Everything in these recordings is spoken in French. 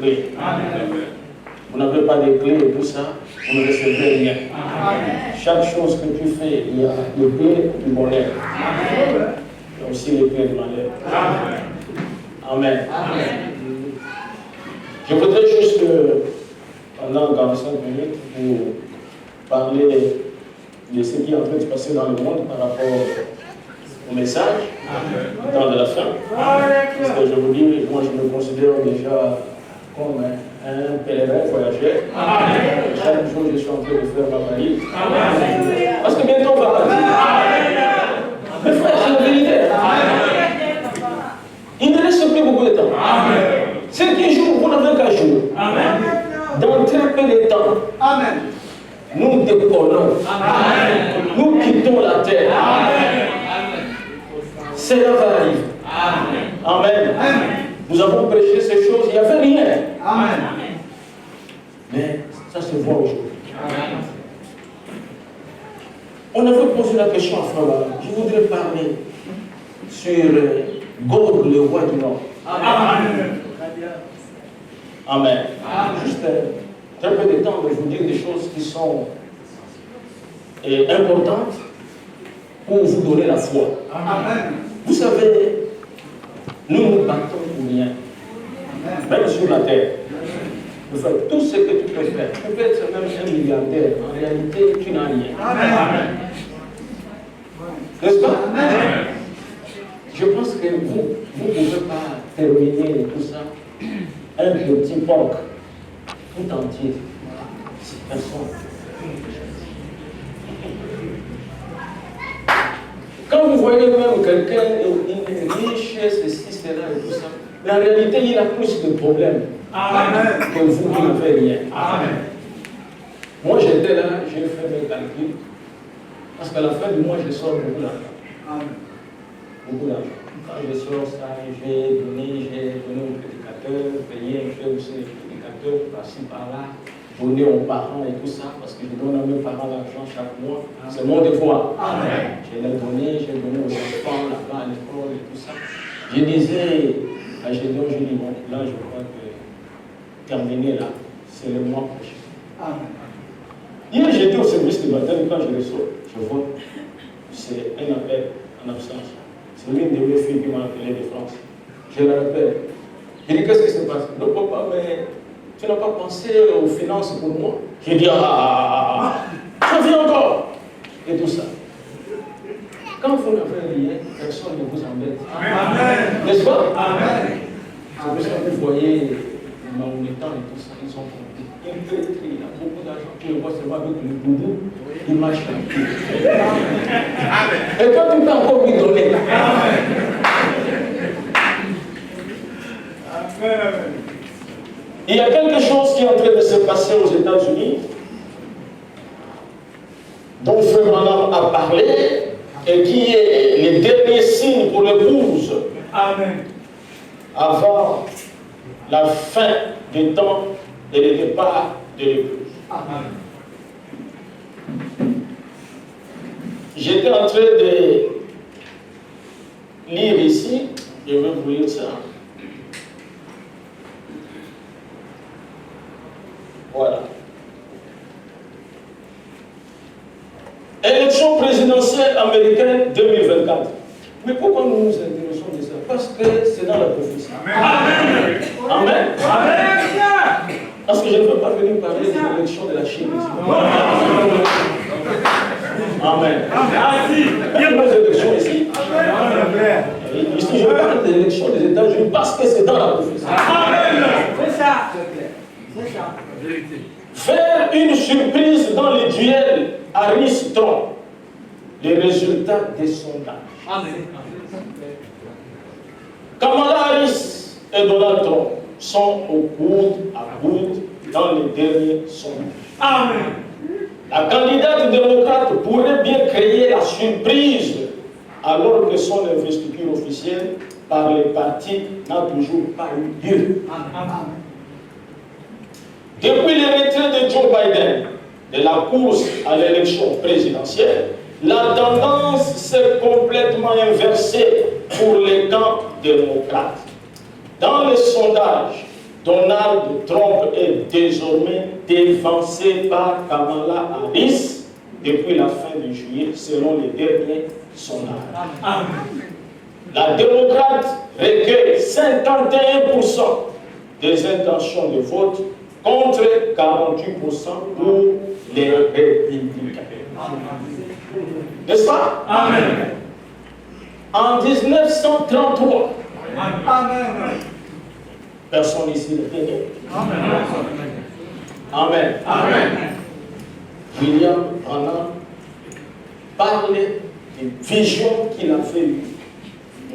clés. Vous n'avez pas de clés et tout ça, vous ne recevez rien. Chaque chose que tu fais, il y a les clés du bonheur. Il y a aussi les clés du malheur. Amen. Je voudrais juste, pendant 45 minutes, vous parler de ce qui est en train de se passer dans le monde par rapport au message, du temps de la fin. Parce que je vous dis, moi je me considère déjà comme un pèlerin voyageur. Chaque jour je suis en train de faire ma valise. Parce que bientôt on va partir. Mais frère, c'est la vérité. Il ne reste plus beaucoup de temps. C'est 10 jours, vous n'avez qu'à jouer. Dans très peu de temps, nous décollons. Nous quittons la terre. Cela va arriver. Amen. Nous avons prêché ces choses, il n'y avait rien. Mais ça se voit aujourd'hui. On avait posé la question à Frère. Je voudrais parler sur Gog, le roi du Nord. Amen. Juste très peu de temps de vous dire des choses qui sont importantes pour vous donner la foi. Vous savez, nous nous battons pour rien. Même sur la terre. Vous faites tout ce que tu peux faire. Tu peux être même un milliardaire. En réalité, tu n'as rien. N'est-ce pas? Je pense que vous ne pouvez pas terminer tout ça. Un petit porc tout entier. C'est personne. Quand vous voyez même quelqu'un, une riche, ceci, cela et tout ça, mais en réalité, il a plus de problèmes que vous qui n'avez rien. Moi, j'étais là, j'ai fait mes calculs, parce qu'à la fin du mois, je sors beaucoup d'argent. Beaucoup d'argent. Quand je sors ça, j'ai donné au prédicateur, payé un peu aussi les prédicateurs, par-ci, par-là, donner aux parents et tout ça, parce que je donne à mes parents l'argent chaque mois. C'est mon devoir. Je l'ai donné, j'ai donné aux enfants là-bas à l'école et tout ça. Je disais à Gédéon, je dis, bon, là, je crois que terminer là, c'est le mois prochain. Hier, j'étais au service de baptême, quand je reçois, je vois, c'est un appel en absence. C'est l'une de mes filles qui m'a appelé de France. Je la rappelle. Je dis, qu'est-ce qui se passe? Non, papa, mais tu n'as pas pensé aux finances pour moi? J'ai dit, ça vient encore. Et tout ça. Quand vous n'avez rien, personne ne vous embête. N'est-ce pas? C'est pour ça que vous voyez, les Mahométans et tout ça, ils sont compris. Il a beaucoup d'argent. Tu le vois seulement avec le boubou, il marche tranquille. Et toi, tu peux encore lui donner. Il y a quelque chose qui est en train de se passer aux États-Unis, dont Frère Branham a parlé, et qui est les derniers signes pour l'épouse avant la fin des temps et le départ de l'épouse. J'étais en train de lire ici, je vais vous lire ça. Voilà. Élection présidentielle américaine 2024. Mais pourquoi nous nous intéressons de ça? Parce que c'est dans la prophétie. Amen. Amen. Parce que je ne veux pas venir parler de l'élection de la Chine ici. Amen. Il y a nos élections ici. Ici, je parle de l'élection des États-Unis parce que c'est dans la prophétie. Amen. C'est ça. C'est ça. Faire une surprise dans le duel Harris-Trump. Les résultats des sondages. Amen. Kamala Harris et Donald Trump sont au coude à coude dans les derniers sondages. Amen. La candidate démocrate pourrait bien créer la surprise alors que son investiture officielle par les partis n'a toujours pas eu lieu. Amen. Depuis le retrait de Joe Biden de la course à l'élection présidentielle, la tendance s'est complètement inversée pour les camps démocrates. Dans les sondages, Donald Trump est désormais dévancé par Kamala Harris depuis la fin de juillet, selon les derniers sondages. La démocrate recueille 51% des intentions de vote contre 48% pour les républicains. N'est-ce pas? Amen. En 1933, personne ici n'était né. Amen. Amen. William Branham parlait des visions qu'il avait eues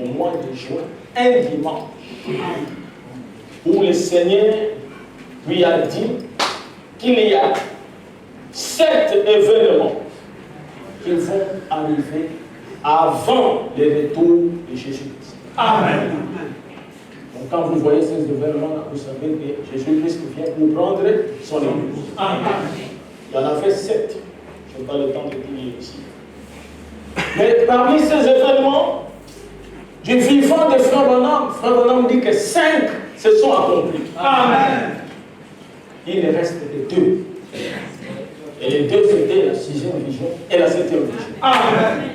au mois de juin, un dimanche, où le Seigneur lui a dit qu'il y a 7 événements qui vont arriver avant le retour de Jésus-Christ. Amen. Donc quand vous voyez ces événements-là, vous savez que Jésus-Christ vient pour prendre son épouse. Amen. Il y en avait 7. Je n'ai pas le temps de lire ici. Mais parmi ces événements, du vivant de Frère Branham dit que 5 se sont accomplis. Amen. Il ne reste que 2. Et les 2 c'était la 6e vision et la 7e vision. Amen.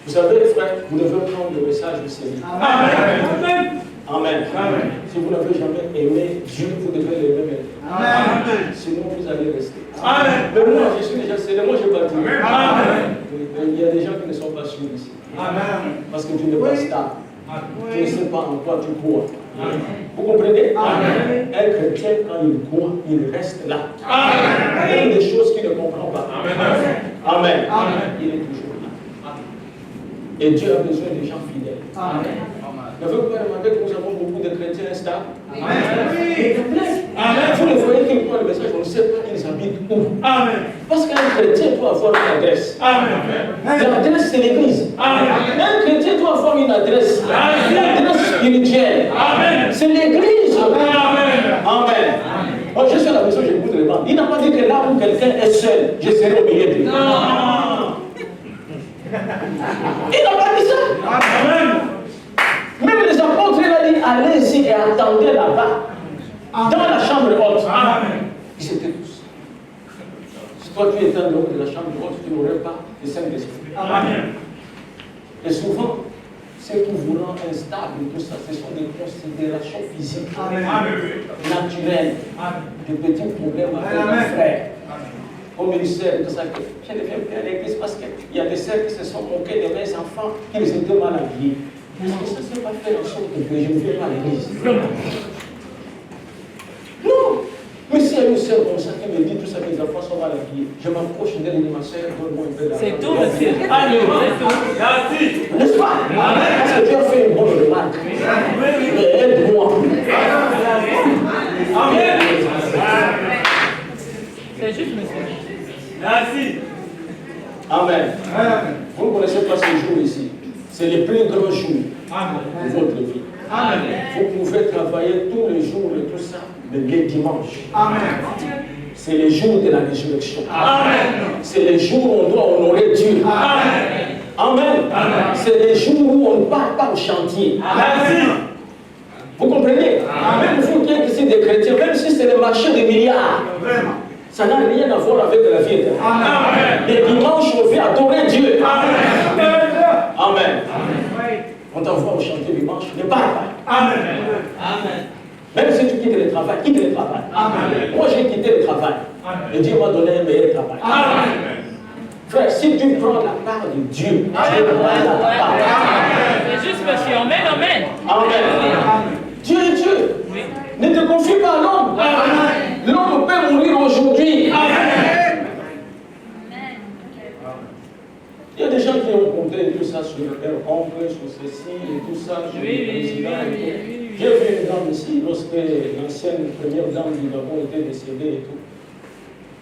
Vous savez, frère, vous devez prendre le message du Seigneur. Amen. Amen. Amen. Si vous n'avez jamais aimé Dieu, vous devez l'aimer maintenant. Amen. Sinon, vous allez rester. Amen. Mais moi, je suis déjà scellé, moi je bâtis. Amen. Il y a des gens qui ne sont pas sûrs ici. Amen. Parce que tu n'es pas stable. Tu ne sais pas en quoi tu crois. Amen. Vous comprenez? Amen. Un chrétien, quand il croit, il reste là. Amen. Il y a des choses qu'il ne comprend pas. Amen. Amen. Amen. Il est toujours là. Et Dieu a besoin des gens fidèles. Amen. N'avez-vous pas remarqué que nous avons beaucoup de chrétiens instables? Amen. Amen. Vous le voyez qu'ils croient le message, on ne sait pas ils habitent où. Amen. Parce qu'un chrétien doit avoir une adresse. Amen. L'adresse, c'est l'église. Amen. Un chrétien doit avoir une adresse. Amen. Une adresse spirituelle. Amen. C'est l'église. Amen. Amen. Oh, je suis à la maison, je vous demande. Il n'a pas dit que là où quelqu'un est seul, je serai au milieu de lui. Non. Il n'a pas dit ça. Amen. Même les apôtres, il a dit, allez-y et attendez là-bas, dans la chambre haute. Amen. Ils étaient tous. Si toi tu étais un homme de la chambre haute, tu n'aurais pas de Saint-Esprit. Amen. Et souvent, ce qui vous rend instable et tout ça, ce sont des considérations physiques, naturelles, des petits problèmes avec un frère. Comme une sœur, tout ça, que je ne viens plus à l'église parce qu'il y a des sœurs qui se sont moquées de mes enfants, qui les étaient mal habillés. Mais ça ne s'est pas fait en sorte que je ne viens pas à l'église. Non. Mais s'il y a une sœur comme ça qui me dit tout ça, que les enfants sont mal habillés, je m'approche d'elle et dis, ma sœur, donne-moi un peu d'argent. C'est tout, monsieur. N'est-ce pas? Parce que tu as fait une bonne remarque. Mais aide-moi. Amen. C'est juste, monsieur. Merci. Amen. Vous ne connaissez pas ce jour ici. C'est le plus grand jour de votre vie. Amen. Vous pouvez travailler tous les jours et tout ça, mais les dimanches. Amen. C'est le jour de la résurrection. Amen. C'est le jour où on doit honorer Dieu. Amen. Amen. Amen. C'est le jour où on ne part pas au chantier. Merci. Vous comprenez? Amen. Même vous qui êtes ici des chrétiens, même si c'est le marché des milliards, Vraiment. ça n'a rien à voir avec la vie éternelle. Amen. Les dimanches, on vient adorer Dieu. Amen. Amen. On t'envoie au chantier dimanche, ne pars pas. Amen. Même si tu quittes le travail, quitte le travail. Amen. Moi, j'ai quitté le travail. Amen. Et Dieu m'a donné un meilleur travail. Amen. Frère, si tu prends la part de Dieu, Dieu prend la part. C'est juste, monsieur. Amen, amen. Amen. Dieu est Dieu. Oui. Ne te confie pas à l'homme. L'homme peut mourir aujourd'hui. Il y a des gens qui ont compté tout ça sur leur oncle, sur ceci et tout ça, sur le président et tout. J'ai vu une dame ici, lorsque l'ancienne première dame du Gabon était décédée et tout.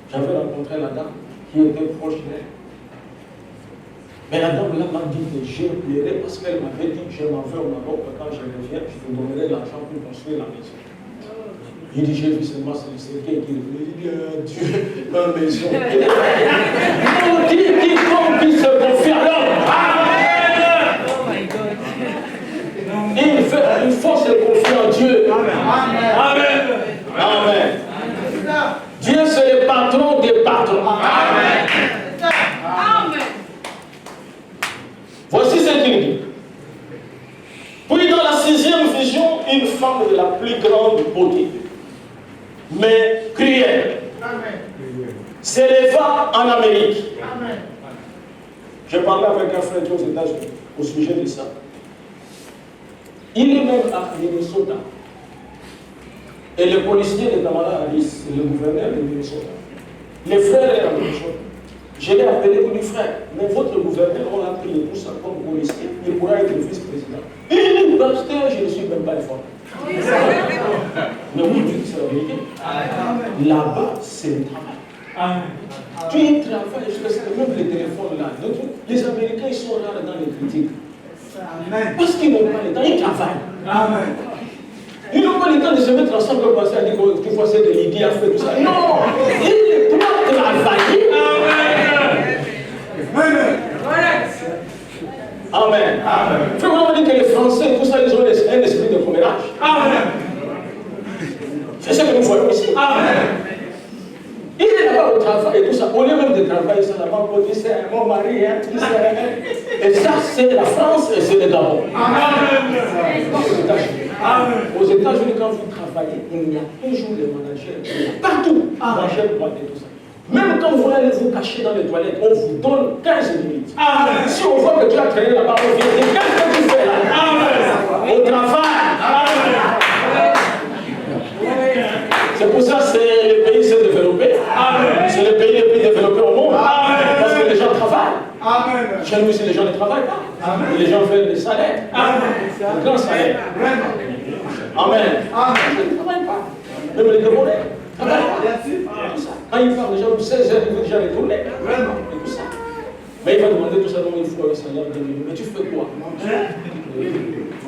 J'avais rencontré la dame qui était proche d'elle. Mais la dame là m'a dit que j'ai pleuré parce qu'elle m'avait dit que je m'en vais au Maroc, quand je reviens, je vous donnerai l'argent pour construire la maison. Il dit, j'ai vu seulement ce Seigneur qui dit, Dieu, ma maison. Non, dit quiconque qui se confie à l'homme. Oh my God. Il faut se confier en Dieu. Amen. Amen. Dieu, c'est le patron des patrons. Amen. Voici ce qu'il dit. Puis dans la 6e vision, une femme de la plus grande beauté, mais cruelle, s'éleva en Amérique. Je parlais avec un frère aux États-Unis au sujet de ça. Il est même à Minnesota. Et le policier de Kamala Harris, le gouverneur de Minnesota, les frères étaient en Minnesota. Je l'ai appelé pour lui, frère, mais votre gouverneur, on l'a pris tout ça comme policier, il pourra être vice-président. Il dit, pasteur, je ne suis même pas informé. Mais oui, c'est la vérité. Là-bas, c'est le travail. Tu travailles, je sais, même les téléphones là. Donc, les Américains, ils sont rares dans les critiques. Parce qu'ils n'ont pas le temps, ils travaillent. Ils n'ont pas le temps de se mettre ensemble pour penser à dire que tu vois, c'est de l'idée à faire tout ça. Non! Ils doivent travailler. Amen. Il faut vraiment dire que les Français, tout ça, ils ont un esprit de commérage. C'est ce que nous voyons ici. Il est là-bas au travail et tout ça. Au lieu même de travailler, ça là-bas, on dit c'est mon mari, hein, et ça, c'est la France et c'est le Gabon. Aux États-Unis, quand vous travaillez, il y a toujours les managers. Partout, managers, droite et tout ça. Même quand vous allez vous cacher dans les toilettes, on vous donne 15 minutes. Si on voit que tu as traîné là-bas, on vient dire qu'est-ce que tu fais là? Au travail. C'est pour ça que le pays s'est développé. C'est le pays le plus développé au monde. Parce que les gens travaillent. Chez nous, ici, les gens ne travaillent pas. Et les gens veulent des salaires. Un grand salaire. Amen. Ils ne travaillent pas. Même les Gabonais. Quand il parle, les gens de 16 heures, ils vont déjà retourner. Et tout ça. Mais il va demander tout ça, donc il faut un salaire de minimum. Mais tu fais quoi?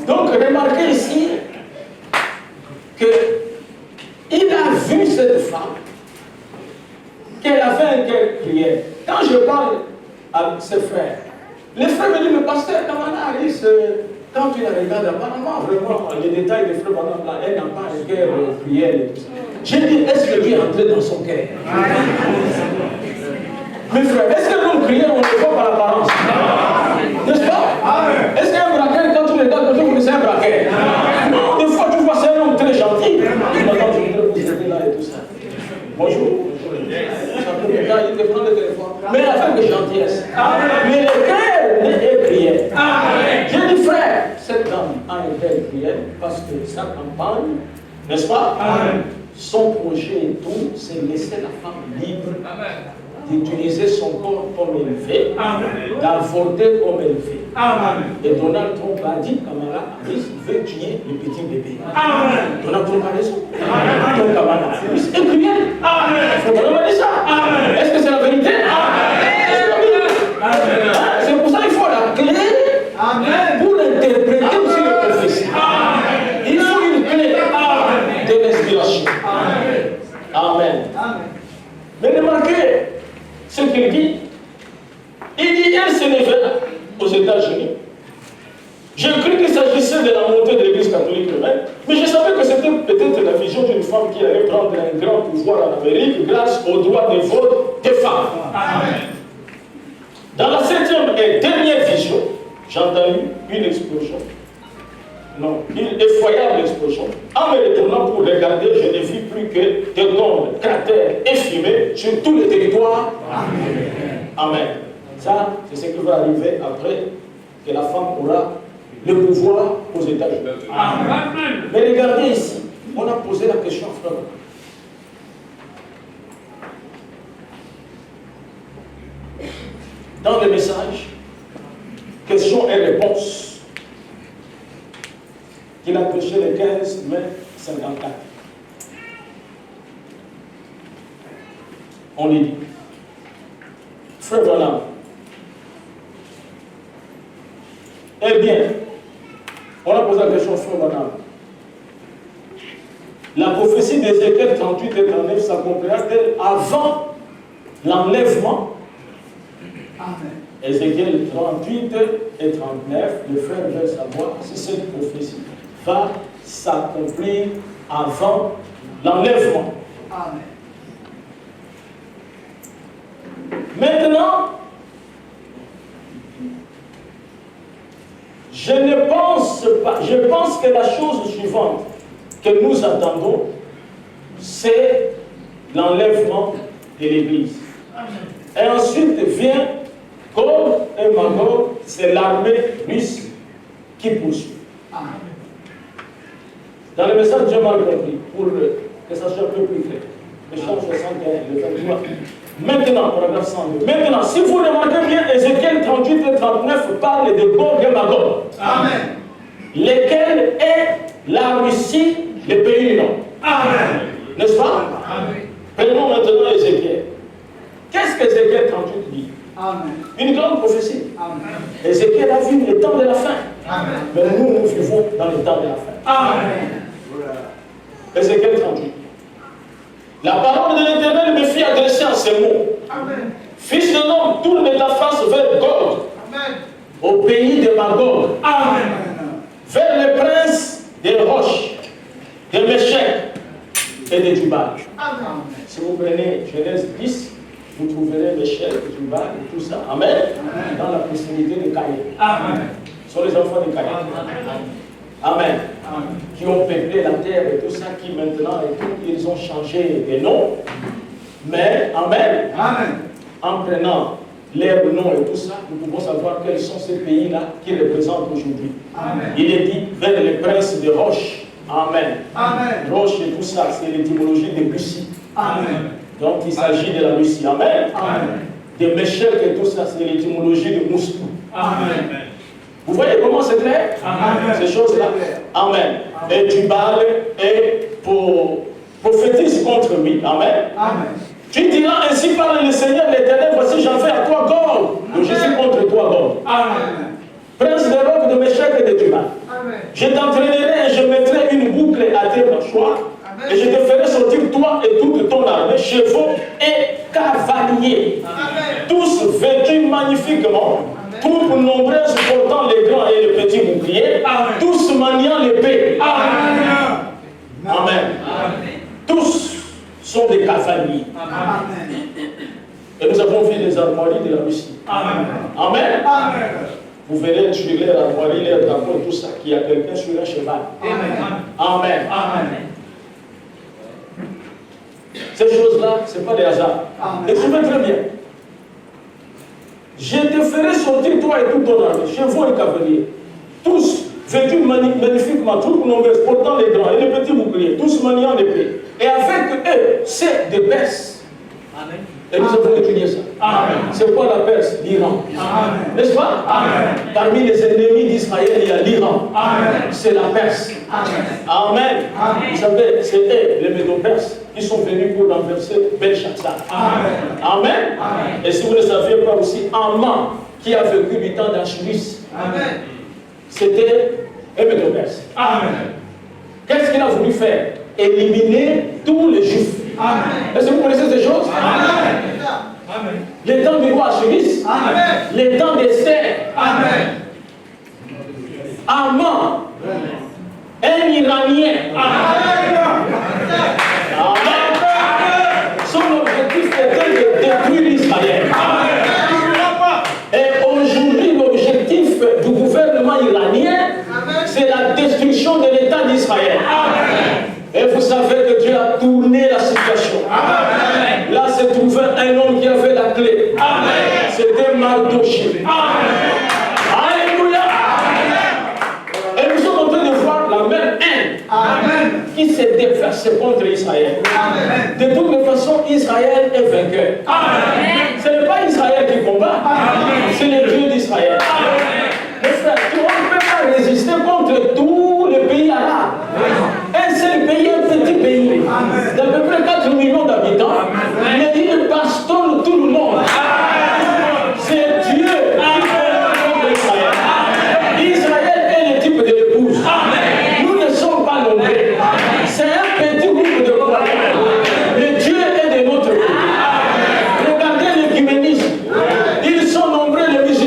Donc, remarquez ici que il a vu cette femme qu'elle avait un cœur prière. Quand je parle à ses frères, les frères me disent, mais pasteur Kamala Harris, quand tu la regardes, apparemment, vraiment, les détails des frères, elle n'a pas un cœur prière et tout ça. J'ai dit, est-ce que Dieu est entré dans son cœur? Mes frères, est-ce que l'homme prière, on ne le voit par l'apparence? N'est-ce pas? Est-ce qu'un braqueur, quand tu le regardes, tu vois que c'est un braqueur? Non, des fois, tu vois, c'est un homme très gentil. Maintenant, je voudrais vous aider là et tout ça. Bonjour. Il te prend le téléphone. Mais avec de gentillesse. Mais le cœur est prière. J'ai dit, frère, cette dame a un cœur prière parce que sa campagne, n'est-ce pas? Son projet et tout, c'est laisser la femme libre d'utiliser son corps comme elle veut, d'avorter comme elle veut. Et Donald Trump a dit, Kamala Harris veut tuer le petit bébé. Donald Trump a raison. Donc Kamala Harris est prière. Il faut vraiment dire ça. Est-ce que c'est la vérité? C'est pour ça qu'il faut la clé pour l'interpréter aussi le prophétie. Il faut une clé de l'inspiration. Amen. Mais remarquez ce qu'il dit. Il dit, elle s'est levée aux États-Unis. J'ai cru qu'il s'agissait de la montée de l'Église catholique romaine, mais je savais que c'était peut-être la vision d'une femme qui allait prendre un grand pouvoir en Amérique grâce au droit de vote des femmes. Dans la 7e et dernière vision, j'ai entendu une explosion. Non, une effroyable explosion. En me retournant pour regarder, je n'ai vu plus que des tombes, cratères et fumées sur tous les territoires. Amen. Ça, c'est ce qui va arriver après que la femme aura le pouvoir aux États-Unis. Mais regardez ici, on a posé la question à Frère. Dans le message, questions et réponses qu'il a prêché le 15 mai 54. On lui dit, Frère Branham, eh bien, on a posé la question au Frère Branham. La prophétie d'Ézéchiel 38 et 39 s'accomplira-t-elle avant l'enlèvement? Ézéchiel 38 et 39, le frère veut savoir si cette prophétie va s'accomplir avant l'enlèvement. Maintenant, je ne pense pas, je pense que la chose suivante que nous attendons, c'est l'enlèvement de l'Église. Et ensuite vient Gog et Magog, c'est l'armée russe qui poursuit. Dans le message, j'ai mal compris, pour que ça soit un peu plus clair. Le chant 61, le 23. Maintenant, paragraphe 102. Maintenant, si vous remarquez bien, Ézéchiel 38 et 39 parlent de Gog et Magog. Amen. Lesquels est la Russie, le pays du Nord. Amen. N'est-ce pas? Amen. Prenons maintenant Ézéchiel. Qu'est-ce qu'Ézéchiel 38 dit? Amen. Une grande prophétie. Amen. Ézéchiel a vu le temps de la fin. Amen. Mais nous, nous vivons dans le temps de la fin. Amen. Ézéchiel 38. La parole de l'Éternel me fit adresser en ces mots. Amen. Fils de l'homme, tourne ta face vers Gog, Amen. au pays de Magog, Amen. vers les princes des roches, de Méchec et de Tubal. Amen. Si vous prenez Genèse 10, vous trouverez Méchec, Tubal et tout ça. Amen. Amen. Dans la proximité de Caïn. Amen. Ce sont les enfants de Caïn. Amen. Amen. Qui ont peuplé la terre et tout ça, qui maintenant et tout, ils ont changé de nom. Mais, Amen. Amen. En prenant leur nom et tout ça, nous pouvons savoir quels sont ces pays-là qui représentent aujourd'hui. Amen. Il est dit vers les princes de roche. Amen. Amen. Roche et tout ça, c'est l'étymologie de Russie. Amen. Donc il s'agit de la Russie. Amen. Amen. De Méchec et tout ça, c'est l'étymologie de Moscou. Amen. Vous voyez comment c'est clair? Amen. Ces choses-là. Amen. Et Tubal est pour prophétise contre lui. Amen. Amen. Tu diras ainsi parle le Seigneur l'Éternel, voici j'en fais à toi Gog. Donc je suis contre toi Gog. Amen. Prince de roc, de Méchec et de Tubal. Amen. Je t'entraînerai et je mettrai une boucle à tes mâchoires. Amen. Et je te ferai sortir toi et toute ton armée, chevaux et cavaliers. Amen. Tous vêtus magnifiquement, troupes nombreuses portant les grands et les petits boucliers, Amen. tous maniant l'épée. Amen. Amen. Tous sont des cavaliers. Amen. Et nous avons vu les armoiries de la Russie. Amen. Amen. Amen. Vous verrez sur les armoiries, les drapeaux et tout ça, qu'il y a quelqu'un sur un cheval. Amen. Amen. Amen. Ces choses-là, ce n'est pas des hasards. Amen. Écoutez très bien. Je te ferai sortir toi et toute ton armée, chevaux et cavaliers, tous vêtus magnifiquement, troupes nombreuses, portant les grands et les petits boucliers, tous maniant l'épée. Et avec eux, c'est de Perse. Amen. Et nous avons étudié ça. Amen. C'est quoi la Perse? L'Iran. Amen. N'est-ce pas? Amen. Parmi les ennemis d'Israël, il y a l'Iran. Amen. C'est la Perse. Amen. Amen. Amen. Vous savez, c'est eux, les Médo-Perses, qui sont venus pour renverser Belshazzar. Amen. Amen. Amen. Et si vous ne saviez pas aussi, Amman, qui a vécu du temps d'Achuris, Amen. c'était un Médo-Perse. Amen. Qu'est-ce qu'il a voulu faire? Éliminer tous les Juifs. Amen. Est-ce que vous connaissez ces choses? Amen. Les temps du roi Achuris, Amen. les temps d'Esther, Amen. Amman, un Iranien. Amen. Amen. Son objectif était de détruire Israël. Et aujourd'hui, l'objectif du gouvernement iranien, c'est la destruction de l'État d'Israël. Et vous savez que Dieu a tourné la situation. Amen. Là se trouvait un homme qui avait la clé. C'était Mardoché. Alléluia. Et nous sommes en train de voir la même haine Amen. qui s'est déversée contre Israël. Amen. De toute façon, Israël est vainqueur. Amen. Ce n'est pas Israël qui combat, c'est le Dieu d'Israël. Mes frères, tu ne peux pas résister contre tous les pays arabes. Un seul pays, un petit pays, d'à peu près 4 millions d'habitants, mais il bastonne tout le monde. C'est Dieu qui fait contre Israël. Israël est le type de l'épouse. Nous ne sommes pas nombreux. C'est un petit groupe de croyants. Le Dieu est de notre côté. Regardez l'écuménisme. Ils sont nombreux, les musulmans.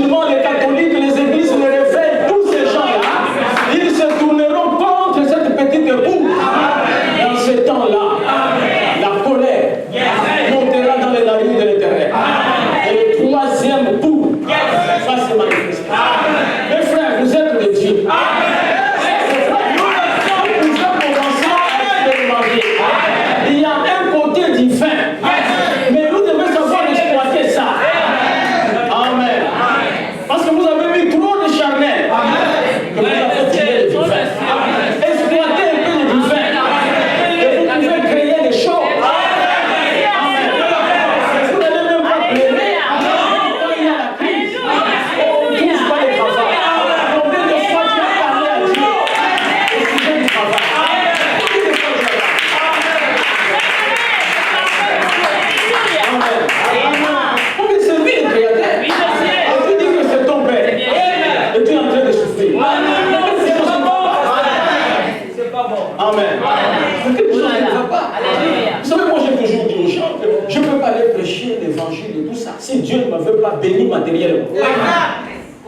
si Dieu ne m'avait pas béni matériellement.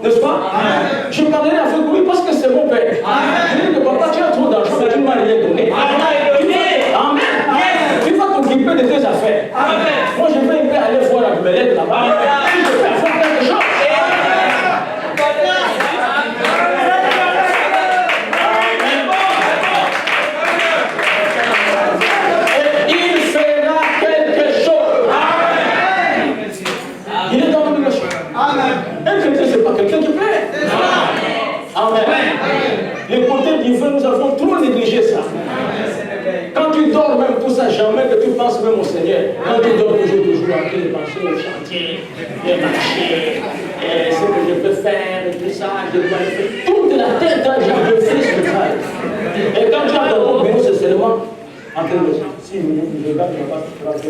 N'est-ce pas? Je parlerai avec lui parce que c'est mon père. Je dis que papa, tu as trop d'argent, mais tu ne m'as rien donné. Amen. Tu vas t'occuper de tes affaires. Moi, je vais aller voir Abimelech là-bas. Et je vais faire quelque chose. Les côtés divins, nous avons trop négligé ça. Quand tu dors même tout ça, jamais que tu penses même au Seigneur. Quand tu dors toujours après les penser au chantier, les marchés, ce que je peux faire, et tout ça, je dois le faire. Toute la tête d'un genre de fils de travail. Et quand tu as ton bureau, c'est seulement en train de dire, si je regarde, je ne vais pas faire si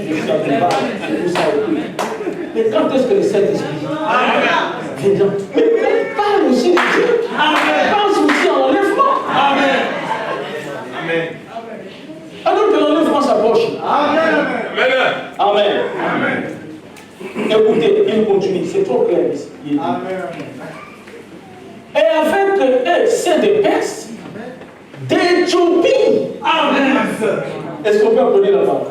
je suis à tout ça et tout. Mais quand est-ce que le Saint-Esprit vient dire, mais parle aussi de Dieu. Parle aussi en enlèvement. Amen. Alors que l'enlèvement s'approche. Amen. Écoutez, il continue, c'est trop clair ici. Et avec eux, c'est des Perses, d'Éthiopie. Est-ce qu'on peut applaudir la parole?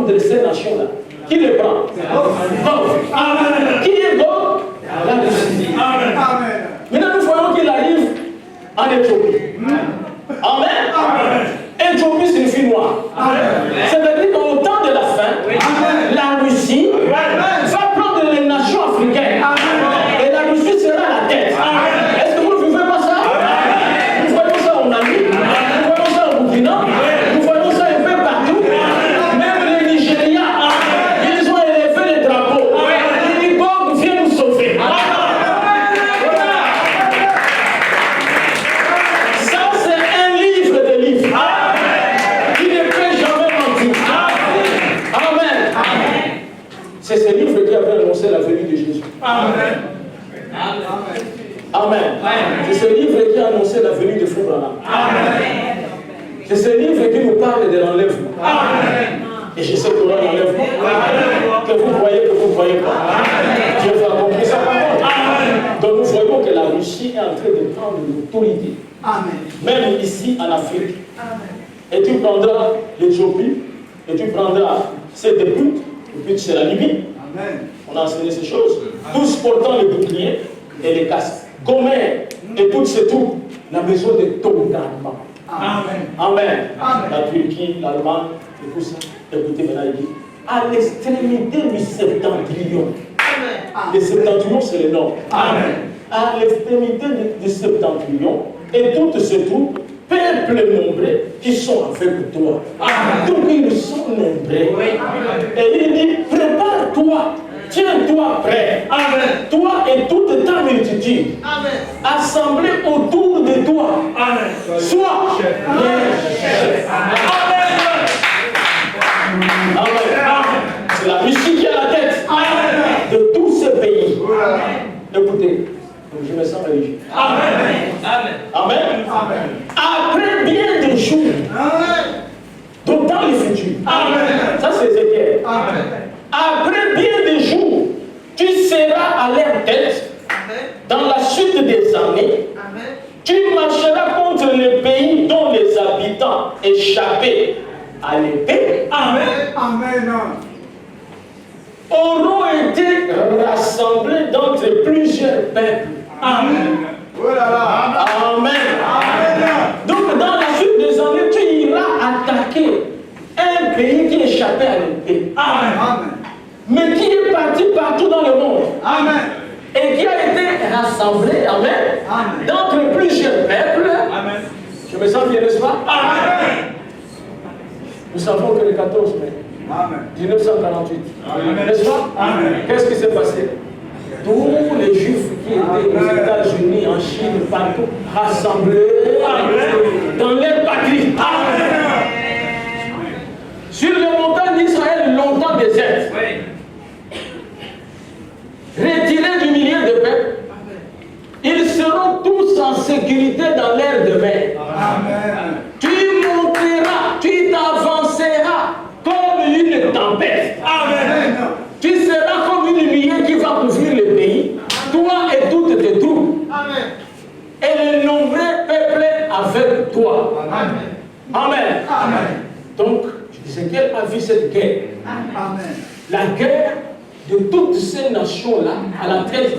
De ces nations-là. Qui les prend? Qui est Gog? La Russie. Maintenant, nous voyons qu'il arrive en Éthiopie. Amen. Éthiopie signifie noir. C'est-à-dire qu'au temps de la fin, la Russie va prendre les nations africaines. Et la Russie sera la tête. Est-ce que vous ne vivez pas ça? Nous voyons ça en Mali, nous voyons ça au Burkina, nous voyons ça un peu partout. C'est ce livre qui avait annoncé la venue de Jésus. Amen. C'est ce livre qui a annoncé la venue de Frère Branham. C'est ce livre qui nous parle de l'enlèvement. Et je sais qu'il y aura l'enlèvement. Que vous voyez, que vous ne voyez pas. Dieu va accomplir sa parole. Donc nous voyons que la Russie est en train de prendre l'autorité. Même ici en Afrique. Et tu prendras l'Éthiopie, et tu prendras ces deux buts. Le but, c'est la Libye. On a enseigné ces choses. Tous portant les boucliers et les casques. Gomère et toutes ces troupes n'a besoin de ton garment. Amen. La Turquie, l'Allemagne et tout ça. Écoutez maintenant, il dit à l'extrémité du septentrion. Le septentrion, c'est le nord. À l'extrémité du septentrion et toutes ces troupes, peuple nombreux qui sont avec toi. Donc ils sont nombreux. Et il dit, prépare-toi, tiens-toi prêt. Toi et toute ta multitude, assemblés autour de toi. Sois les chefs. C'est la Russie qui a la tête de tous ces pays. Écoutez, je me sens religieux. Amen. Après bien des jours, donc dans le futur, ça c'est Ézéchiel. Après bien des jours, tu seras à leur tête dans la suite des années. Tu marcheras contre les pays dont les habitants échappés à l'épée auront été rassemblés d'entre plusieurs peuples. Amen. Donc dans la suite des années, tu iras attaquer un pays qui échappait à l'épée. Mais qui est parti partout dans le monde. Et qui a été rassemblé d'entre plusieurs peuples. Je me sens bien, n'est-ce pas? Nous savons que le 14 mai 1948, n'est-ce pas? Qu'est-ce qui s'est passé? Tous les Juifs qui étaient aux États-Unis, en Chine, partout, rassemblés dans leur patrie. Sur les montagnes d'Israël, longtemps désertes, retirés du milieu des peuples, sécurité dans l'air de mer. Amen. Tu monteras, tu t'avanceras comme une tempête. Amen. Tu seras comme une nuée qui va couvrir le pays, toi et toutes tes troupes. Amen. Et le nombreux peuple avec toi. Amen. Amen. Amen. Donc, Ézéchiel a vu cette guerre. Amen. La guerre de toutes ces nations-là, à la tête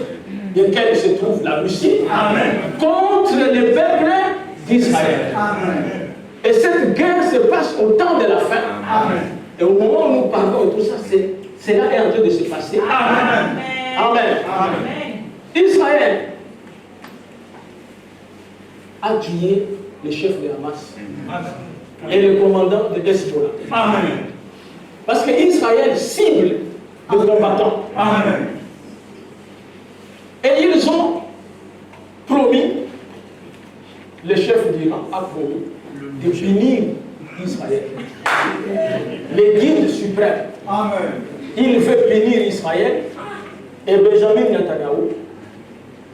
desquelles se trouve la Russie, Amen. contre les peuples d'Israël. Amen. Et cette guerre se passe au temps de la fin. Amen. Et au moment où nous parlons et tout ça, cela est en train de se passer. Amen. Amen. Amen. Israël a tué le chef de Hamas et le commandant de Hezbollah. Amen. Parce que Israël cible le combattant. Amen. Et ils ont promis, le chef d'Iran a promis de punir Israël. Le guide suprême, Amen. il veut punir Israël. Et Benjamin Netanyahu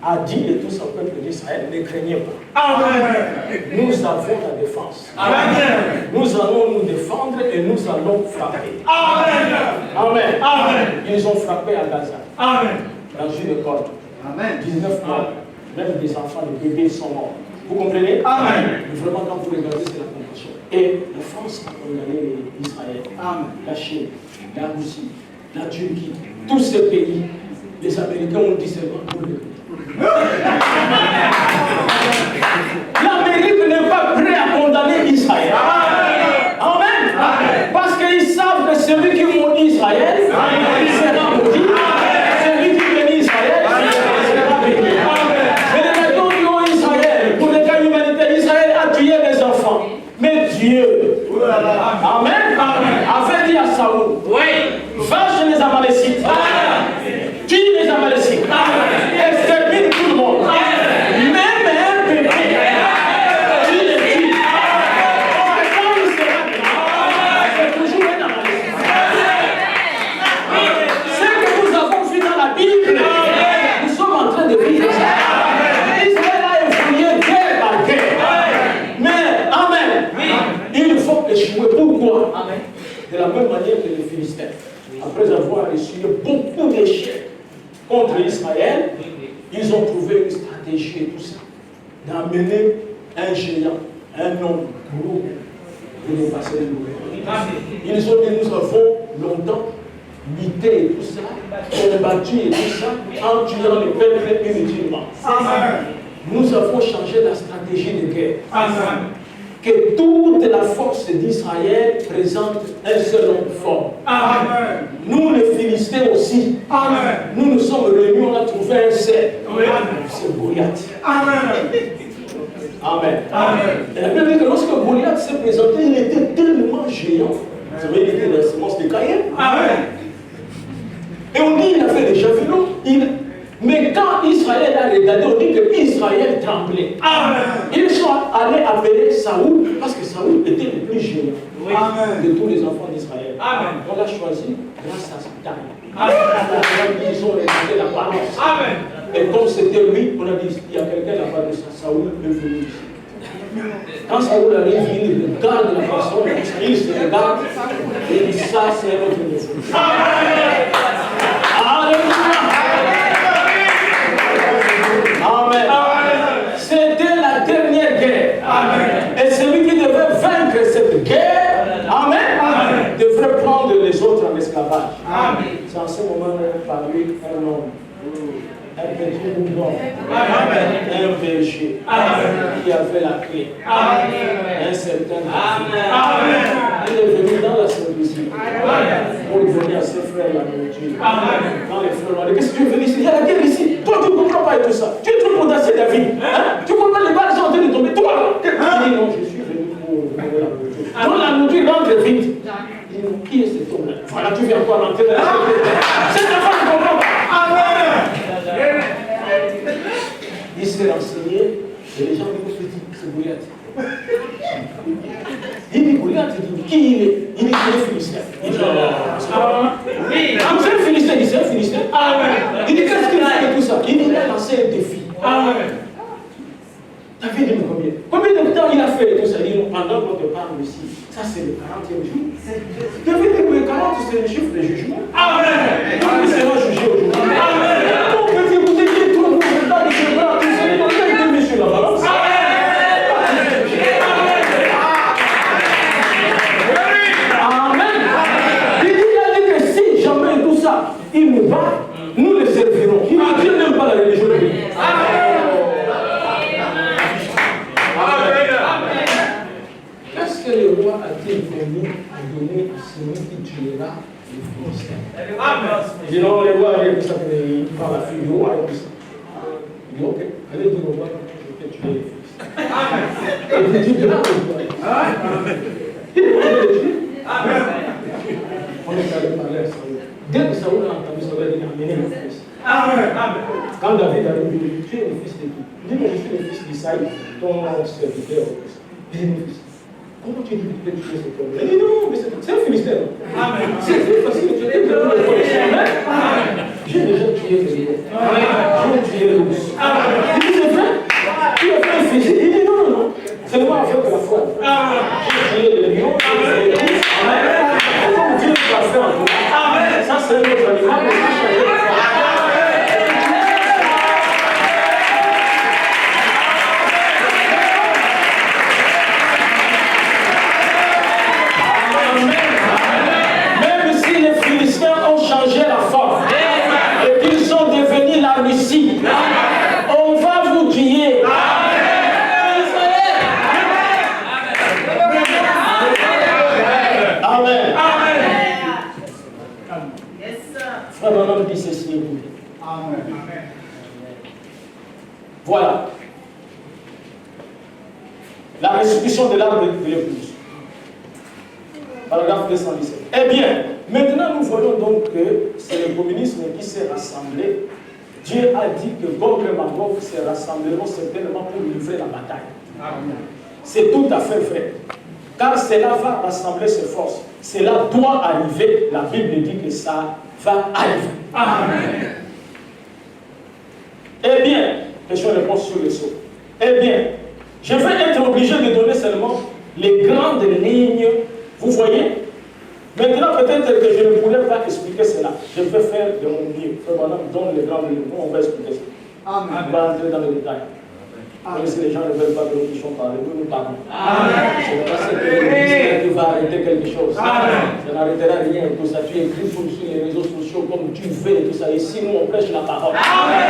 a dit à tout son peuple d'Israël, ne craignez pas. Amen. Nous avons la défense. Amen. Nous allons nous défendre et nous allons frapper. Amen. Amen. Amen. Ils ont frappé à Gaza, Amen. dans une école. Amen. 19 morts. Même des enfants, des bébés sont morts. Vous comprenez? Amen. Mais vraiment, quand vous regardez, c'est la compassion. Et la France a condamné Israël, Amen. la Chine, la Russie, la Turquie, tous ces pays. Les Américains ont dit seulement pour le L'Amérique n'est pas prête à condamner Israël. Amen. Amen. Parce qu'ils savent que celui qui maudit Israël sera maudit. Celui qui bénit Israël sera béni. Mais les méthodes qui ont Israël, pour les cas humanitaires, Israël a tué des enfants. Mais Dieu, Amen, avait dit à Saoul, va chez les Amalécites. Tue les Amalécites. Extermine tout le monde. Même un bébé. Tu les tues. Quand il sera grand, c'est toujours un Amalécite. Ce que nous avons vu dans la Bible, nous sommes en train de vivre ça. Israël a effrayé guerre par guerre. Mais, Amen, il faut échouer. Pourquoi? Amen. De la même manière que les Philistins, après avoir essuyé beaucoup d'échecs contre Israël, ils ont trouvé une stratégie et tout ça, d'amener un géant, un homme gros, pour dépasser le gouvernement. Ils ont dit, nous avons longtemps lutté et tout ça, combattu et tout ça, en tuant les peuples inutilement. Nous avons changé la stratégie de guerre. Amen. Que toute la force d'Israël présente un seul homme fort. Amen. Nous, les Philistins aussi, Amen. nous nous sommes réunis, on a trouvé un seul. C'est Goliath. Amen. Amen. Amen. Et la Bible dit que lorsque Goliath s'est présenté, il était tellement géant. Vous savez, il était dans la semence de Caïn. Amen. Et on dit qu'il a fait des javelots. Mais quand Israël a regardé, on dit que Israël tremblait. Amen. Ils sont allés appeler Saoul, parce que Saoul était le plus géant Amen. de tous les enfants d'Israël. Amen. On l'a choisi grâce à sa taille. Amen. Ils ont regardé l'apparence. Amen. Et comme c'était lui, on a dit, il y a quelqu'un là-bas de ça, Saoul peut venir ici. Quand Saoul arrive, il regarde la personne, il se regarde, et il dit, ça c'est notre niveau. Alléluia. Amen. C'était la dernière guerre. Amen. Et celui qui devait vaincre cette guerre, Amen, devrait prendre les autres en esclavage. C'est en ce moment parmi un homme, un petit bouton, un berger qui avait la clé, un certain David. Il est venu dans la simplicité pour donner à ses frères la nourriture. Quand les frères ont dit, qu'est-ce que tu es venu ici? Il y a la guerre ici. Toi, tu ne comprends pas et tout ça. Tu es trop audacieux, David. Hein? Tu comprends pas, les balles sont en train de tomber. Toi, il dit, non, je suis venu pour donner la nourriture. Donc la nourriture rentre vite. Il dit, non, qui est cet homme-là? Voilà, tu viens encore rentrer dans la sécurité. Cette femme ne comprend pas. Amen. Il s'est renseigné et les gens lui ont dit, c'est Goliath. Il dit Goliath, il dit qui il est? Il dit qu'il est Philistin. Il dit oui. Vous êtes Philistin, il dit c'est un Philistin. Amen. Il dit qu'est-ce qu'il fait et tout ça? Il dit il a lancé un défi. Amen. te parle ici, ça c'est le 40e jour. De fait que le 40, c'est le chiffre de jugement. Amen. Donc il sera jugé aujourd'hui. Amen. Donc petit, vous étiez tout le monde, vous pas de ce bras, tout ce monde a été mis sur la balance. Amen. Il a dit que si jamais tout ça, il nous bat, nous le servirons. Il ne dit même pas la religion de Dieu. Qu'est-ce que le roi a-t-il promis à donner à celui qui tuera le Philistins? Il dit non, le roi a dit ça par la fille du roi. Il dit ok, allez dire au roi que je vais tuer les Philistins. Et il dit de là au roi. Il est allé le tuer. On est allé parler à Saoul. Dès que Saoul a entendu Saoul, il a amené le fils. Quand David a dit, tu es le fils de qui? Il dit, mais je suis le fils d'Isaïe, ton serviteur. Il dit, mon fils, comment tu dis que tu peux tuer cet homme? Il dit, non, mais c'est un Philistin. C'est facile de tuer le Philistin. J'ai déjà tué le lion. J'ai tué le ours. Il dit, c'est vrai? Tu as fait un fusil? Il dit, non, non, non. C'est moi avec la foi. J'ai tué le lion, j'ai tué le ours. Comme Dieu l'a fait en toi. Ça, c'est un autre animal, mais ça change de foi. On va vous tuer. Amen. Frère Branham dit ceci. Amen. Voilà. La restitution de l'âme de l'épouse. Paragraphe 217. Eh bien, maintenant nous voyons donc que c'est le communisme qui s'est rassemblé. Dieu a dit que Gog et Magog se rassembleront certainement pour livrer la bataille. C'est tout à fait vrai. Car cela va rassembler ses forces. Cela doit arriver. La Bible dit que ça va arriver. Amen. Eh bien, question-réponse sur le saut. Eh bien, je vais être obligé de donner seulement les grandes lignes. Vous voyez? Maintenant, peut-être que je ne pourrais pas expliquer cela. Je vais faire de mon mieux. Frère Branham donne les grandes lignes. On va expliquer ça. Amen. On va entrer dans les détails. Même si les gens ne veulent pas que nous puissions parler, nous parlons. Ce n'est pas ce que qui va arrêter quelque chose. Amen. Ça n'arrêtera rien. Tout ça, tu écris sur les réseaux sociaux comme tu veux et tout ça. Ici, nous, on prêche la parole. Amen.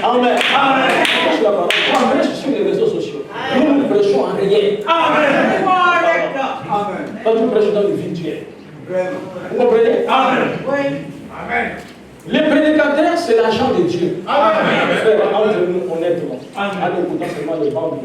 Amen. Amen. On prêche la parole. On prêche sur les réseaux sociaux. Nous ne prêchons à rien. Amen. Amen. Quand tu prêches dans le virtuel. Vous comprenez? Amen. Oui. Amen. Les prédicateurs, c'est l'agent de Dieu. Amen. Frère, entre nous honnêtement. En écoutant seulement les bandes de